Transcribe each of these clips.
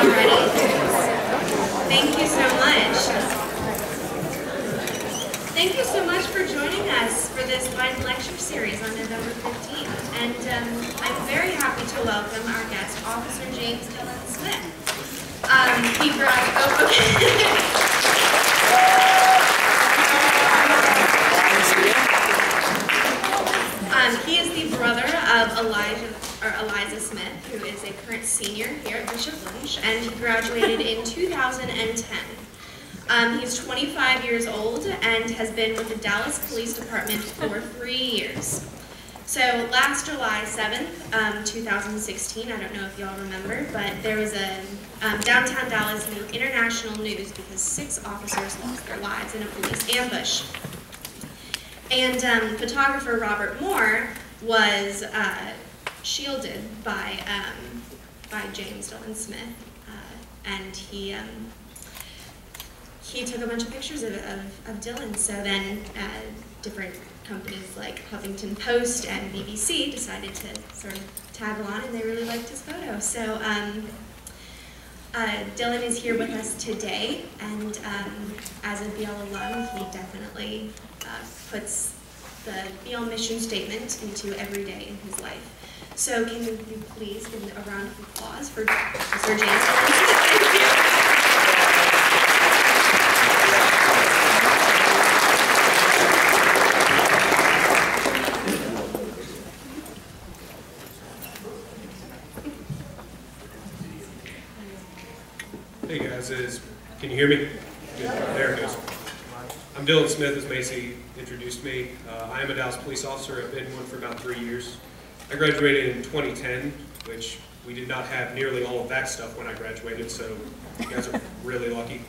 already. Thank you so much. Thank you so much for joining us for this Leyden lecture series on November 15th. And I'm very happy to welcome our guest, Officer James Dillon Smith. He is the brother of Eliza Smith, who is a current senior here at Bishop Lynch, and he graduated in 2010. He's 25 years old and has been with the Dallas Police Department for 3 years. So last July 7th, 2016, I don't know if y'all remember, but there was a downtown Dallas made international news because 6 officers lost their lives in a police ambush. And photographer Robert Moore was shielded by James Dillon Smith, and he took a bunch of pictures of Dillon. So then different companies like Huffington Post and BBC decided to sort of tag along, and they really liked his photo. So Dillon is here with us today, and as a BL alum, he definitely puts the BL mission statement into every day in his life. So can you please give a round of applause for Officer James Dillon Smith? Thank you. Hey guys, can you hear me? Good. There it goes. I'm Dillon Smith, as Macy introduced me. I am a Dallas police officer. I've been one for about 3 years. I graduated in 2010, which we did not have nearly all of that stuff when I graduated, so you guys are really lucky.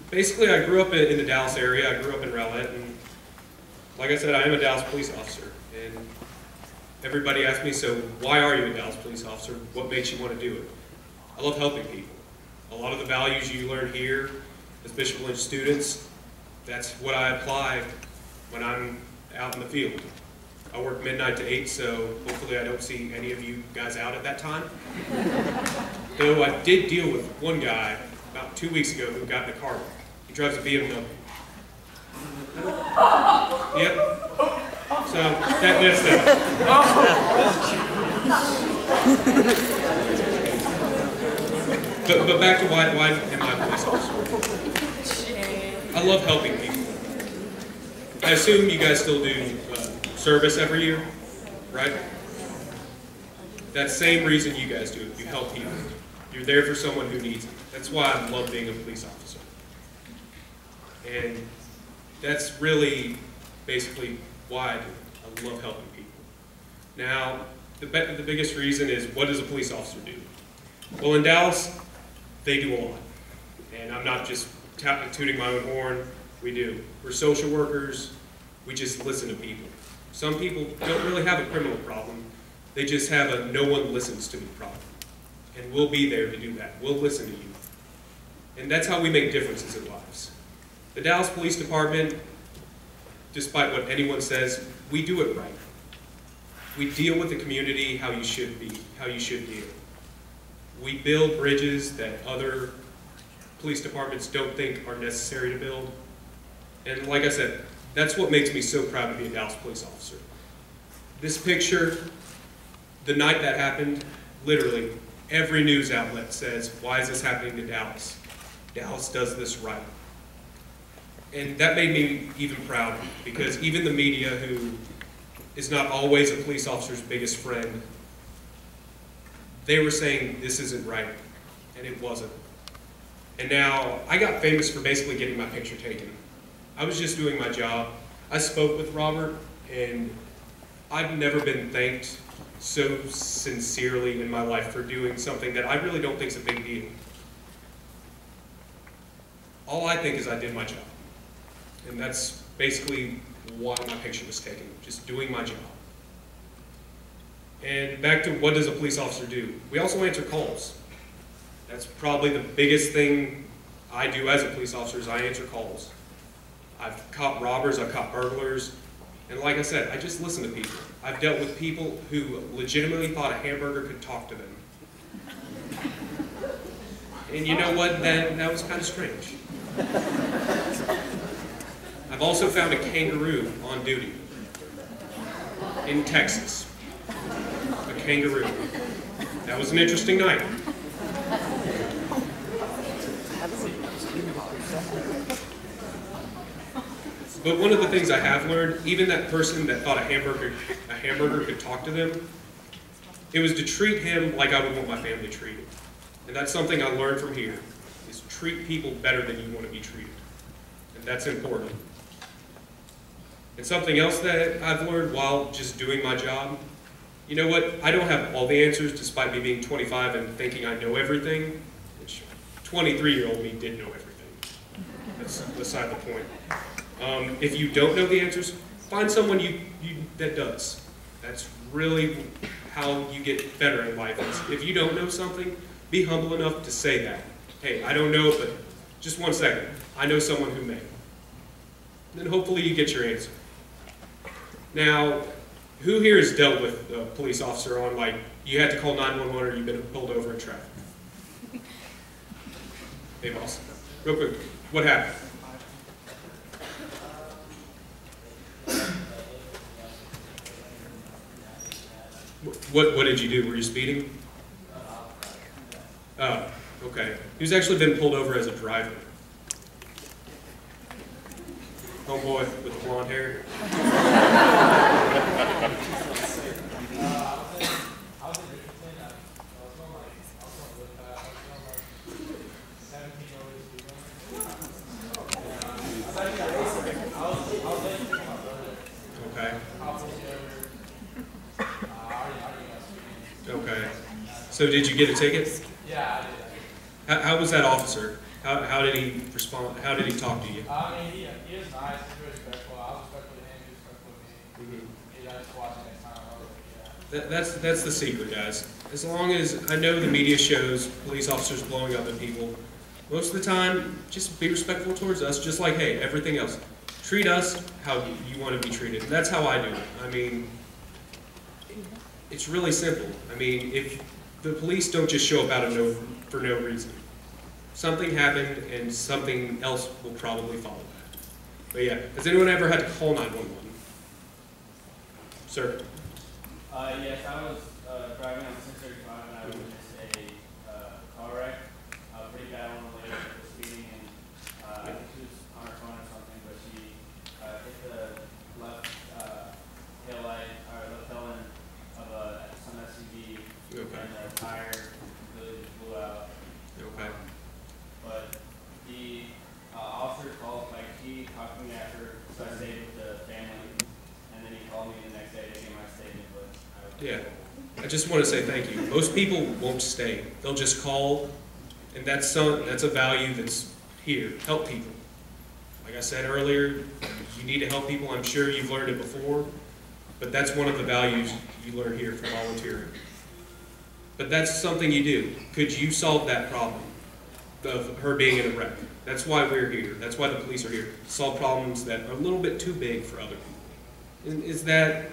Basically, I grew up in the Dallas area. I grew up in Rowlett, and like I said, I am a Dallas police officer. And everybody asks me, so why are you a Dallas police officer? What makes you want to do it? I love helping people. A lot of the values you learn here as Bishop Lynch students, that's what I apply when I'm out in the field. I work midnight to 8, so hopefully I don't see any of you guys out at that time. Though I did deal with one guy about 2 weeks ago who got in a car wreck. He drives a BMW. Yep. So that's that. But back to why am I a police officer? I love helping people. I assume you guys still do service every year, right? That same reason you guys do it. You help people. You're there for someone who needs it. That's why I love being a police officer. And that's really basically why I do it. I love helping people. Now, the biggest reason is, what does a police officer do? Well, in Dallas, they do a lot. And I'm not just tooting my own horn. We do. We're social workers. We just listen to people. Some people don't really have a criminal problem. They just have a no one listens to me problem. And we'll be there to do that. We'll listen to you. And that's how we make differences in lives. The Dallas Police Department, despite what anyone says, we do it right. We deal with the community how you should be, how you should deal. We build bridges that other police departments don't think are necessary to build. And like I said, that's what makes me so proud to be a Dallas police officer. This picture, the night that happened, literally every news outlet says, why is this happening to Dallas? Dallas does this right. And that made me even prouder, because even the media, who is not always a police officer's biggest friend, they were saying this isn't right, and it wasn't. And now, I got famous for basically getting my picture taken. I was just doing my job. I spoke with Robert, and I've never been thanked so sincerely in my life for doing something that I really don't think is a big deal. All I think is I did my job. And that's basically why my picture was taken, just doing my job. And back to, what does a police officer do? We also answer calls. That's probably the biggest thing I do as a police officer, is I answer calls. I've caught robbers, I've caught burglars, and like I said, I just listen to people. I've dealt with people who legitimately thought a hamburger could talk to them. And you know what? That was kind of strange. I've also found a kangaroo on duty in Texas. A kangaroo. That was an interesting night. But one of the things I have learned, even that person that thought a hamburger could talk to them, it was to treat him like I would want my family treated. And that's something I learned from here, is treat people better than you want to be treated. And that's important. And something else that I've learned while just doing my job, you know what, I don't have all the answers despite me being 25 and thinking I know everything, which 23-year-old me did know everything. That's beside the point. If you don't know the answers, find someone that does. That's really how you get better in life. If you don't know something, be humble enough to say that. Hey, I don't know, but just one second. I know someone who may. Then hopefully you get your answer. Now, who here has dealt with a police officer on, like, you had to call 911 or you've been pulled over in traffic? Hey, boss. Real quick, what happened? What did you do? Were you speeding? Oh, okay. Who's actually been pulled over as a driver? Homeboy with the blonde hair? Okay. Okay. So did you get a ticket? Yeah, I did. How was that officer? How did he respond? How did he talk to you? I mean, he was nice, he was respectful. I was respectful to him, he was respectful to me. He just watching next time. I was like, yeah. That's the secret, guys. As long as I know the media shows police officers blowing up at people, most of the time, just be respectful towards us, just like, hey, everything else. Treat us how you want to be treated. That's how I do it. I mean, it's really simple. I mean, if the police don't just show up for no reason. Something happened and something else will probably follow that. But yeah, has anyone ever had to call 911? Sir? Yes, I was driving on 635 and I witnessed a car wreck. Pretty bad one, lady was speeding and I think she was on her phone or something, but she hit the left tail light, or left tail end of some SUV, Okay. and the tire really just blew out. Okay. But the officer called, like, he talked to me after, so I stayed with the family, and then he called me the next day to get my statement, but Yeah. I just want to say thank you. Most people won't stay. They'll just call, and that's a value that's here. Help people. Like I said earlier, you need to help people. I'm sure you've learned it before, but that's one of the values you learn here from volunteering. But that's something you do. Could you solve that problem of her being in a wreck? That's why we're here. That's why the police are here. Solve problems that are a little bit too big for other people. And is that,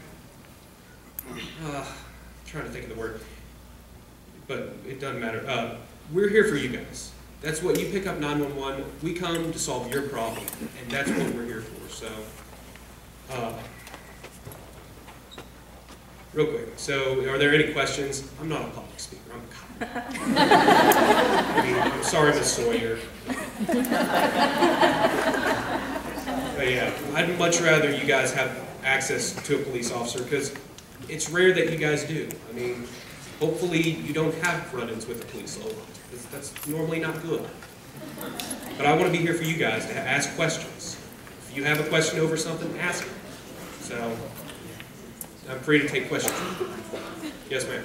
I'm trying to think of the word, but it doesn't matter. We're here for you guys. That's what you pick up 911. We come to solve your problem, and that's what we're here for. So, real quick. So, are there any questions? I'm not a public speaker. I'm a cop. I mean, I'm sorry, Miss Sawyer. But yeah, I'd much rather you guys have access to a police officer because it's rare that you guys do. I mean, hopefully you don't have run-ins with the police a lot. That's normally not good. But I want to be here for you guys to ask questions. If you have a question over something, ask it. So, I'm free to take questions. Yes, ma'am.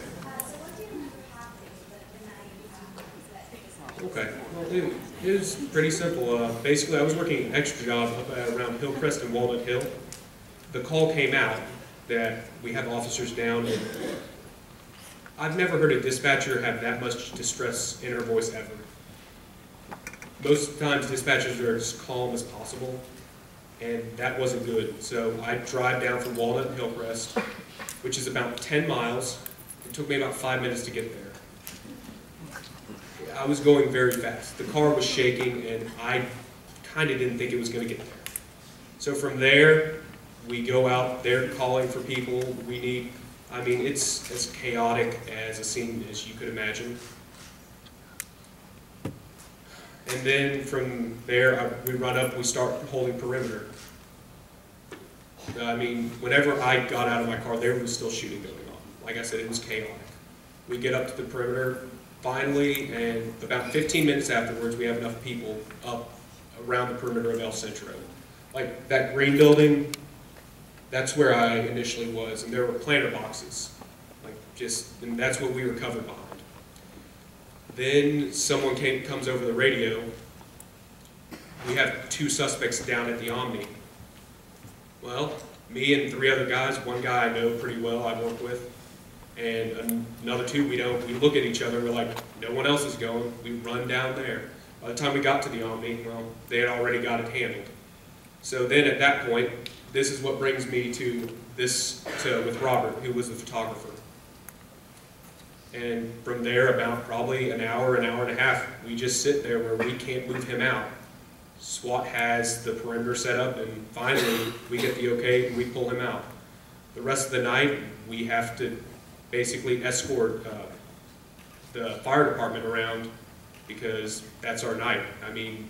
Okay. Well, it was pretty simple. Basically, I was working an extra job up around Hillcrest and Walnut Hill. The call came out that we have officers down, and I've never heard a dispatcher have that much distress in her voice ever. Most times, dispatchers are as calm as possible, and that wasn't good. So I drive down from Walnut and Hillcrest, which is about 10 miles. It took me about 5 minutes to get there. I was going very fast. The car was shaking, and I kind of didn't think it was going to get there. So from there, we go out there calling for people. We need, I mean, it's as chaotic as a scene as you could imagine. And then from there, we run up, we start holding perimeter. I mean, whenever I got out of my car, there was still shooting going on. Like I said, it was chaotic. We get up to the perimeter, finally, and about 15 minutes afterwards, we have enough people up around the perimeter of El Centro. Like that green building, that's where I initially was, and there were planter boxes. And that's what we were covered behind. Then someone comes over the radio. We have 2 suspects down at the Omni. Well, me and 3 other guys, one guy I know pretty well, I work with, and another 2 we don't. We look at each other, we're like, no one else is going. We run down there. By the time we got to the Omni, well, they had already got it handled. So then at that point, this is what brings me to with Robert, who was the photographer. And from there, about probably an hour and a half, we just sit there where we can't move him out. SWAT has the perimeter set up, and finally, we get the okay and we pull him out. The rest of the night, we have to basically escort the fire department around because that's our night. I mean,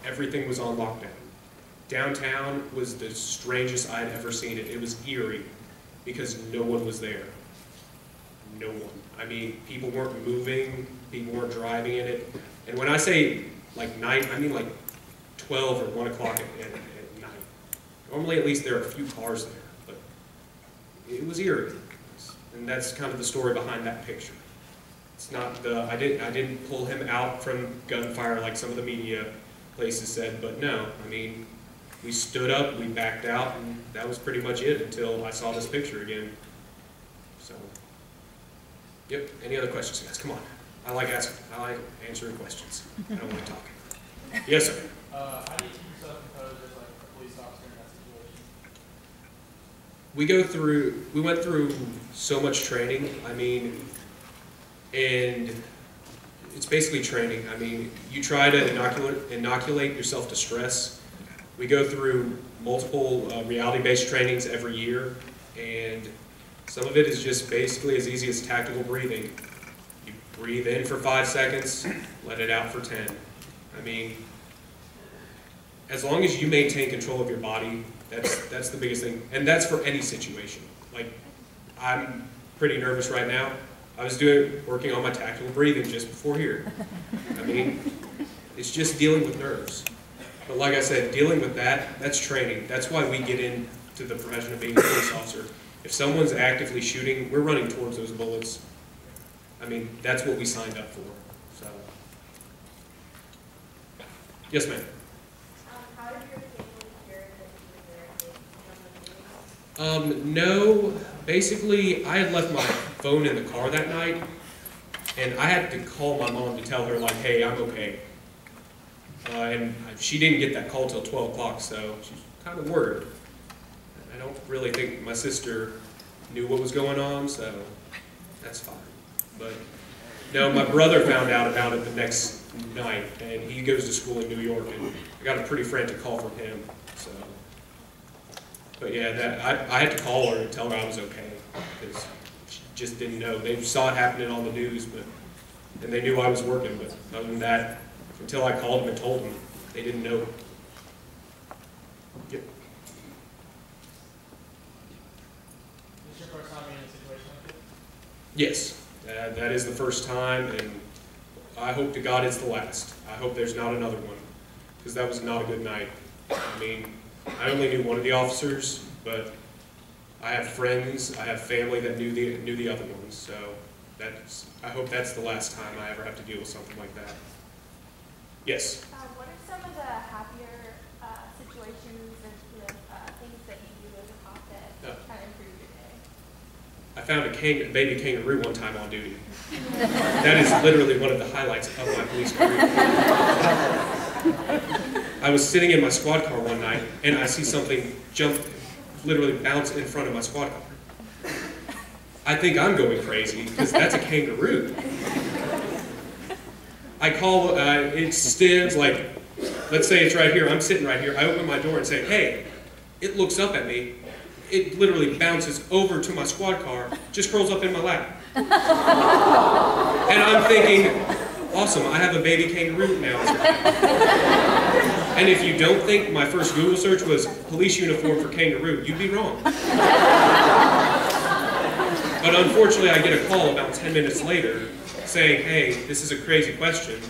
everything was on lockdown. Downtown was the strangest I'd ever seen it. It was eerie because no one was there. No one. I mean, people weren't moving, people weren't driving in it. And when I say like night, I mean like 12 or 1 o'clock at night. Normally at least there are a few cars there, but it was eerie. And that's kind of the story behind that picture. It's not I didn't pull him out from gunfire like some of the media places said, but no, I mean, we stood up, we backed out, and that was pretty much it until I saw this picture again. So, yep, any other questions, guys? Come on. I like answering questions. I don't like talking. Yes, sir? How do you keep yourself composed as like a police officer in that situation? We went through so much training. I mean, and it's basically training. I mean, you try to inoculate yourself to stress. We go through multiple reality-based trainings every year, and some of it is just basically as easy as tactical breathing. You breathe in for 5 seconds, let it out for 10. I mean, as long as you maintain control of your body, that's the biggest thing, and that's for any situation. Like, I'm pretty nervous right now. I was working on my tactical breathing just before here. I mean, it's just dealing with nerves. But like I said, dealing with that's training. That's why we get into the profession of being a police officer. If someone's actively shooting, we're running towards those bullets. I mean, that's what we signed up for. So, yes, ma'am. How did your family hear that you were there? No. Basically, I had left my phone in the car that night, and I had to call my mom to tell her, like, hey, I'm okay. And she didn't get that call till 12 o'clock, so she's kind of worried. I don't really think my sister knew what was going on, so that's fine. But no, my brother found out about it the next night, and he goes to school in New York, and I got a pretty frantic call from him. So, but yeah, I had to call her and tell her I was okay, because she just didn't know. They saw it happening on the news, and they knew I was working, but other than that, until I called them and told them, they didn't know. Yep. Is this your first time being in a situation like this? Yes, that is the first time, and I hope to God it's the last. I hope there's not another one, because that was not a good night. I mean, I only knew one of the officers, but I have friends, I have family that knew the other ones, so I hope that's the last time I ever have to deal with something like that. Yes? What are some of the happier situations and things that you do as a cop that kind of improve your day? I found a baby kangaroo one time on duty. That is literally one of the highlights of my police career. I was sitting in my squad car one night, and I see something literally bounce in front of my squad car. I think I'm going crazy, because that's a kangaroo. I call, it stands like, let's say it's right here, I'm sitting right here, I open my door and say, hey, it looks up at me, it literally bounces over to my squad car, just curls up in my lap. And I'm thinking, awesome, I have a baby kangaroo now. And if you don't think my first Google search was police uniform for kangaroo, you'd be wrong. But unfortunately, I get a call about 10 minutes later saying, hey, this is a crazy question,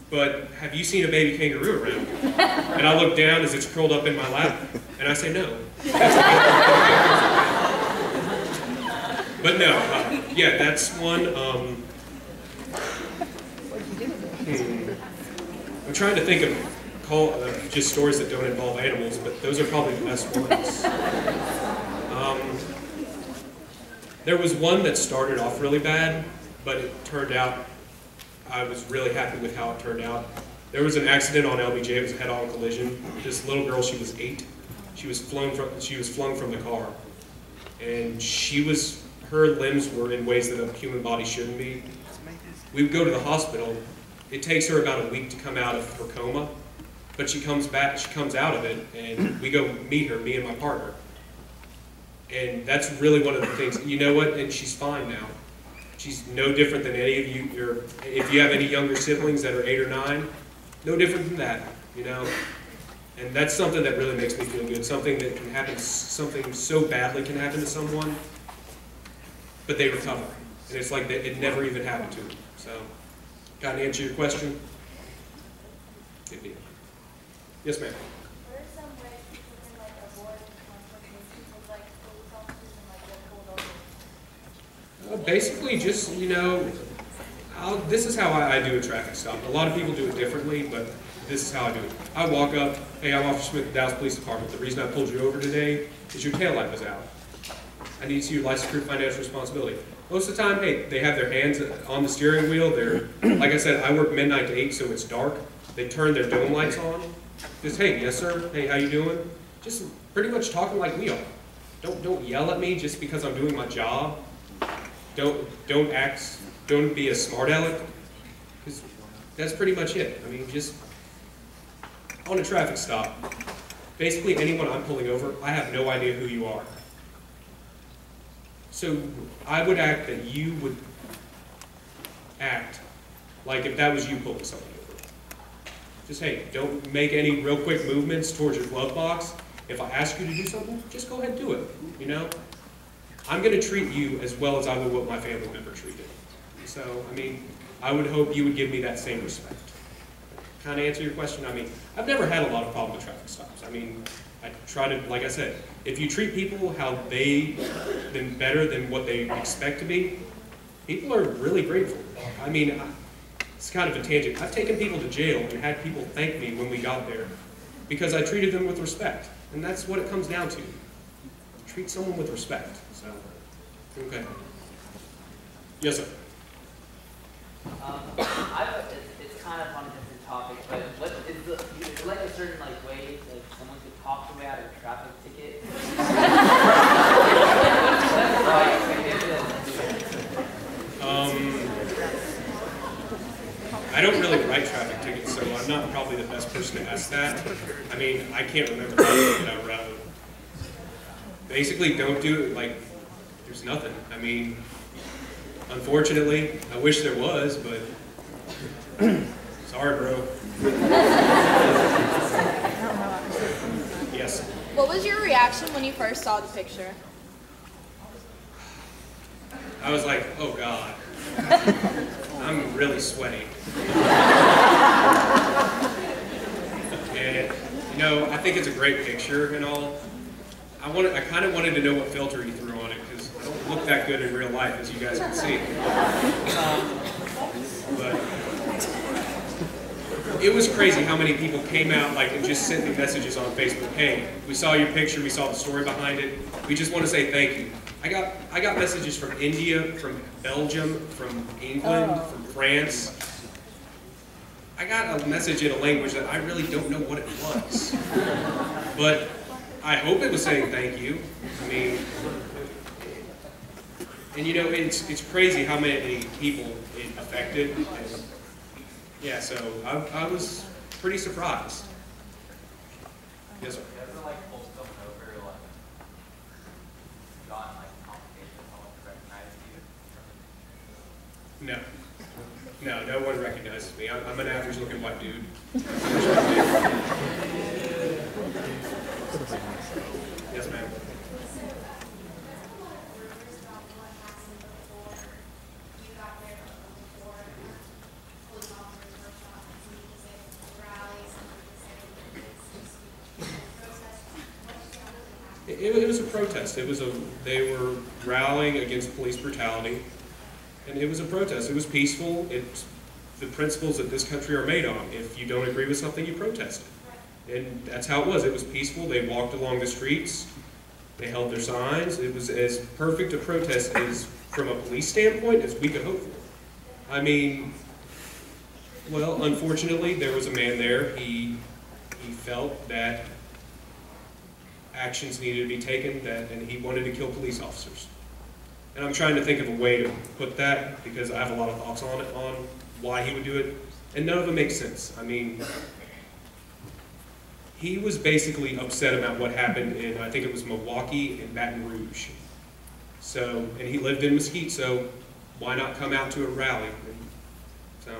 but have you seen a baby kangaroo around? And I look down as it's curled up in my lap, and I say no. But no, yeah, that's one. I'm trying to think of just stories that don't involve animals, but those are probably the best ones. There was one that started off really bad, but it turned out, I was really happy with how it turned out. There was an accident on LBJ, it was a head-on collision. This little girl, she was 8. She was flung from the car. And her limbs were in ways that a human body shouldn't be. We would go to the hospital. It takes her about a week to come out of her coma, but she comes out of it, and we go meet her, me and my partner. And that's really one of the things, you know what, and she's fine now. She's no different than any of you, if you have any younger siblings that are 8 or 9, no different than that, you know? And that's something that really makes me feel good, something that can happen, something so badly can happen to someone, but they recover. And it's like it never even happened to them. So, got to answer your question? Yes, ma'am. What are some ways people can avoid confrontations with police officers and get pulled over? Basically, just, you know, this is how I do a traffic stop. A lot of people do it differently, but this is how I do it. I walk up, hey, I'm Officer Smith, Dallas Police Department. The reason I pulled you over today is your taillight was out. I need to see your license proof financial responsibility. Most of the time, hey, they have their hands on the steering wheel. They're, like I said, I work midnight to 8, so it's dark. They turn their dome lights on. Just, hey, yes, sir. Hey, how you doing? Just pretty much talking like we are. Don't yell at me just because I'm doing my job. Don't be a smart aleck. Because that's pretty much it. I mean, just on a traffic stop, basically anyone I'm pulling over, I have no idea who you are. So I would act that you would act like if that was you pulling somebody over. Just, hey, don't make any real quick movements towards your glove box. If I ask you to do something, just go ahead and do it, you know? I'm going to treat you as well as I would what my family member treated. So, I mean, I would hope you would give me that same respect. Kind of answer your question? I mean, I've never had a lot of problem with traffic stops. I mean, I try to, like I said, if you treat people how then better than what they expect to be, people are really grateful. I mean, it's kind of a tangent. I've taken people to jail and had people thank me when we got there because I treated them with respect. And that's what it comes down to. Treat someone with respect. So, okay. Yes, sir. It's kind of on a different topic, but is there like a certain way that someone could talk their way out of a traffic ticket? I don't really write traffic tickets, so I'm not probably the best person to ask that. I mean, I can't remember the ticket I wrote. Basically, don't do it like there's nothing. I mean, unfortunately, I wish there was, but sorry, bro. Yes. What was your reaction when you first saw the picture? I was like, oh God, I'm really sweaty. And, you know, I think it's a great picture and all. I kind of wanted to know what filter he threw on it because I don't look that good in real life, as you guys can see. But it was crazy how many people came out and just sent me messages on Facebook. Hey, we saw your picture, we saw the story behind it. We just want to say thank you. I got messages from India, from Belgium, from England, from France. I got a message in a language that I really don't know what it was. But I hope it was saying thank you. I mean, and you know, it's crazy how many people it affected. And Yeah, so I was pretty surprised. Yes, sir. You ever like pulled someone over, like gotten like complications, someone recognized you? No. No one recognizes me. I'm an average looking white dude. Yes, ma'am. It was a protest. They were rallying against police brutality, and it was a protest. It was peaceful. It's the principles that this country are made on. If you don't agree with something, you protest it. And that's how it was. It was peaceful. They walked along the streets. They held their signs. It was as perfect a protest as, from a police standpoint, as we could hope for. I mean, well, unfortunately, there was a man there. He felt that actions needed to be taken, and he wanted to kill police officers. And I'm trying to think of a way to put that, because I have a lot of thoughts on it, on why he would do it, and none of them make sense. I mean, he was basically upset about what happened in, I think it was Milwaukee and Baton Rouge. So, and he lived in Mesquite, so why not come out to a rally? And so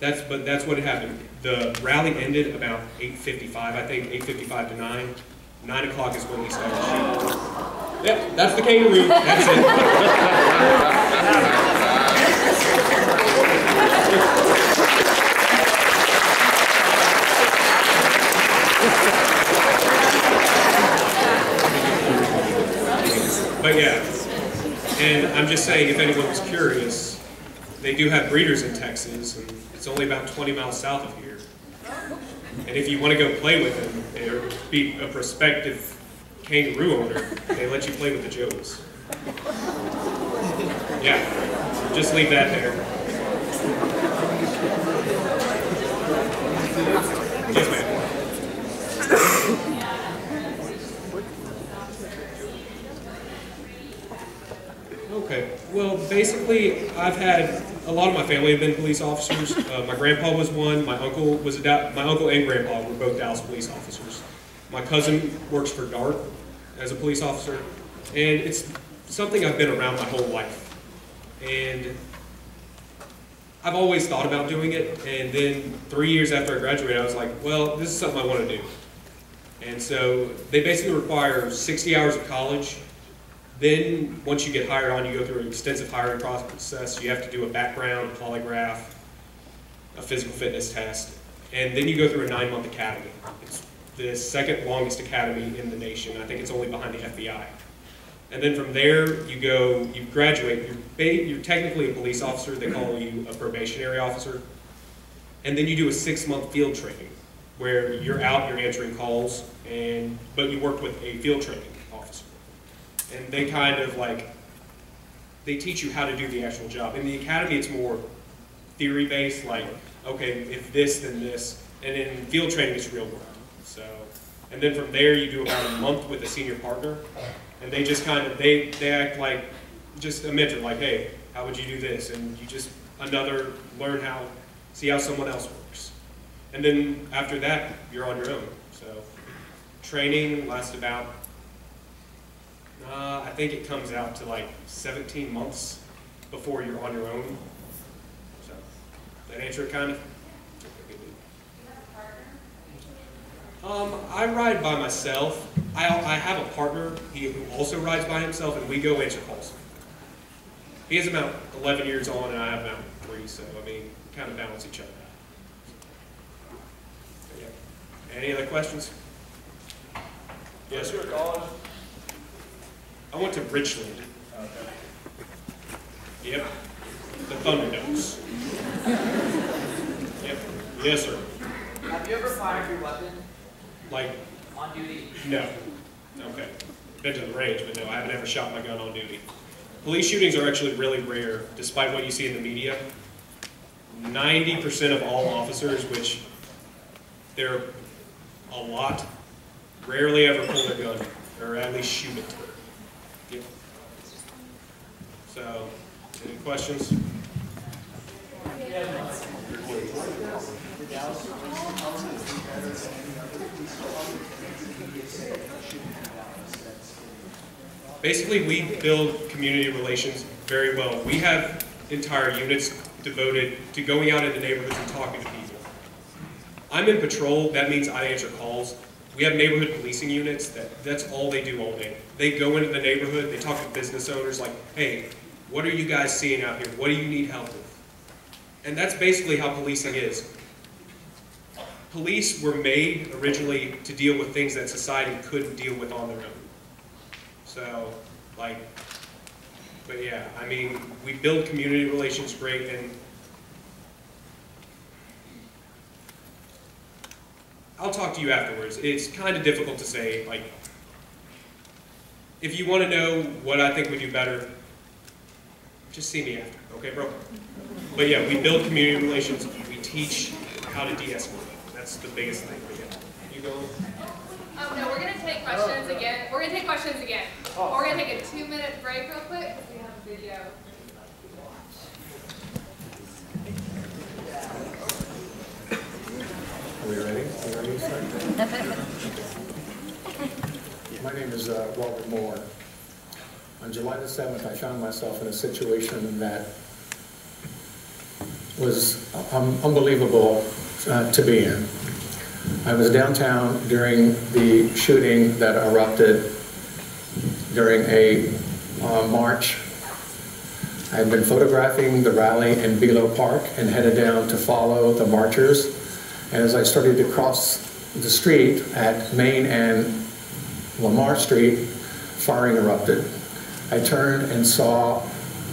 that's what happened. The rally ended about 8:55, I think, 8:55 to 9. 9 o'clock is when we started shooting. Yep, that's the kangaroo. That's it. But yeah, and I'm just saying, if anyone was curious, they do have breeders in Texas, and it's only about 20 miles south of here. And if you want to go play with them, or be a prospective kangaroo owner, they let you play with the Joes. Yeah, just leave that there. Yes, ma'am. Okay, well, basically, I've had a lot of my family have been police officers. My grandpa was one. My uncle was my uncle and grandpa were both Dallas police officers. My cousin works for DART as a police officer, and it's something I've been around my whole life. And I've always thought about doing it, and then 3 years after I graduated, I was like, well, this is something I want to do. And so they basically require 60 hours of college. Then, once you get hired on, you go through an extensive hiring process. You have to do a background, polygraph, a physical fitness test, and then you go through a 9-month academy. It's the second longest academy in the nation. I think it's only behind the FBI. And then from there, you graduate. You're technically a police officer. They call you a probationary officer. And then you do a 6-month field training, where you're out, you're answering calls, but you work with a field training officer. And they kind of they teach you how to do the actual job. In the academy, it's more theory-based, like, okay, if this, then this. And in field training, it's real work. So, and then from there, you do about a month with a senior partner. And they just kind of, they act like just a mentor, like, hey, how would you do this? And you just, learn see how someone else works. And then after that, you're on your own. So training lasts about, I think it comes out to like 17 months before you're on your own. So that answer it kind of? I ride by myself. I have a partner who also rides by himself, and we go answer calls. He has about 11 years on, and I have about 3, so I mean, we kind of balance each other out. Yeah. Any other questions? Yes, sir. College? I went to Richland. Okay. Yep. The Thunderdogs. Yep. Yes, sir. Have you ever fired your weapon Like, on duty? no. Okay. Been to the range, but no, I haven't ever shot my gun on duty. Police shootings are actually really rare, despite what you see in the media. 90% of all officers, which they're a lot, rarely ever pull their gun, or at least shoot it. Yep. So, any questions? Yeah. Basically, we build community relations very well. We have entire units devoted to going out into neighborhoods and talking to people. I'm in patrol, that means I answer calls. We have neighborhood policing units, that's all they do all day. They go into the neighborhood, they talk to business owners like, hey, what are you guys seeing out here? What do you need help with? And that's basically how policing is. Police were made originally to deal with things that society couldn't deal with on their own. So, like, but yeah, I mean, we build community relations great, and I'll talk to you afterwards. It's kind of difficult to say, like, if you want to know what I think we do better, just see me after, okay, bro? But yeah, we build community relations, we teach how to de-escalate. That's the biggest thing we get. You go? No, we're going to take questions again. We're going to take questions again. We're going to take a 2-minute break real quick because we have a video. Are we ready? Are we ready to start? My name is Robert Moore. On July the 7th, I found myself in a situation that was unbelievable to be in. I was downtown during the shooting that erupted during a march. I had been photographing the rally in Belo Park and headed down to follow the marchers. And as I started to cross the street at Main and Lamar Street, firing erupted. I turned and saw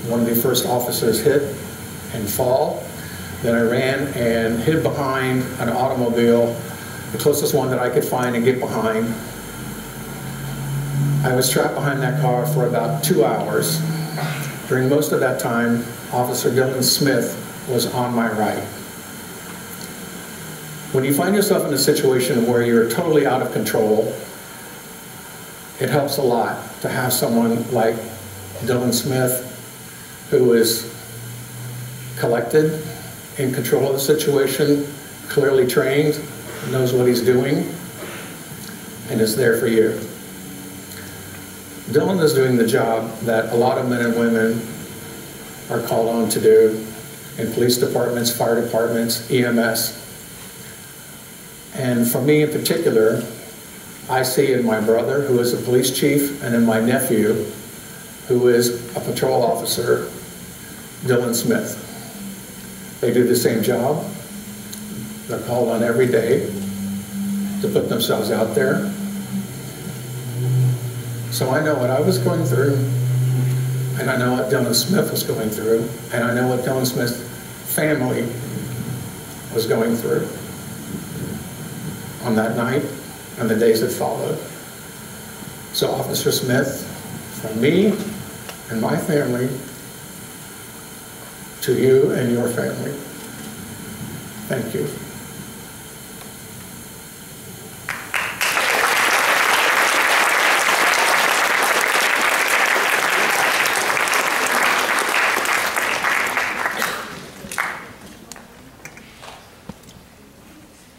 one of the first officers hit and fall. Then I ran and hid behind an automobile, the closest one that I could find and get behind. I was trapped behind that car for about 2 hours. During most of that time, Officer Dylan Smith was on my right. When you find yourself in a situation where you're totally out of control, it helps a lot to have someone like Dylan Smith, who is collected, in control of the situation, clearly trained, knows what he's doing, and is there for you. Dylan is doing the job that a lot of men and women are called on to do in police departments, fire departments, EMS. And for me in particular, I see in my brother, who is a police chief, and in my nephew, who is a patrol officer, Dylan Smith. They do the same job. They're called on every day to put themselves out there. So I know what I was going through, and I know what Dylan Smith was going through, and I know what Dylan Smith's family was going through on that night and the days that followed. So Officer Smith, from me and my family, to you and your family, thank you.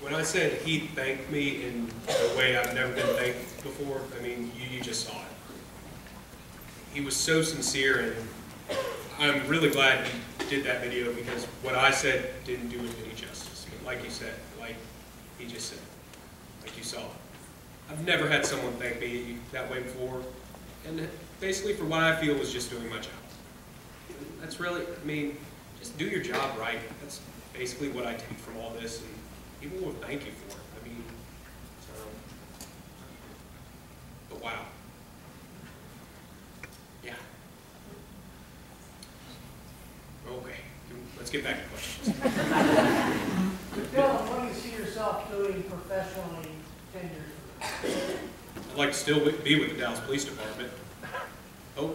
When I said he thanked me in a way I've never been thanked before, I mean, you just saw it. He was so sincere, and I'm really glad he did that video, because what I said didn't do it any justice. But like you said, like he just said, like you saw. I've never had someone thank me that way before, and basically for what I feel was just doing my job. That's really, I mean, just do your job right. That's basically what I take from all this, and people will thank you for it. I mean, so, but wow. Yeah. Okay, let's get back to questions. Dylan, what do you see yourself doing professionally 10 years from now? I'd like to still be with the Dallas Police Department. Oh,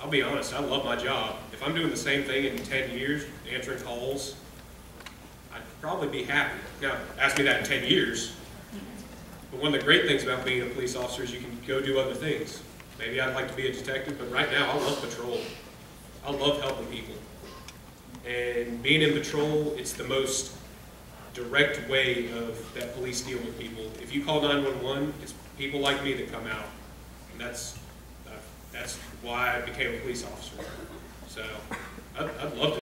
I'll be honest, I love my job. If I'm doing the same thing in 10 years, answering calls, I'd probably be happy. Now, ask me that in 10 years. But one of the great things about being a police officer is you can go do other things. Maybe I'd like to be a detective, but right now I love patrol. I love helping people. And being in patrol, it's the most direct way of that police deal with people. If you call 911, it's people like me that come out, and that's why I became a police officer. So I'd love to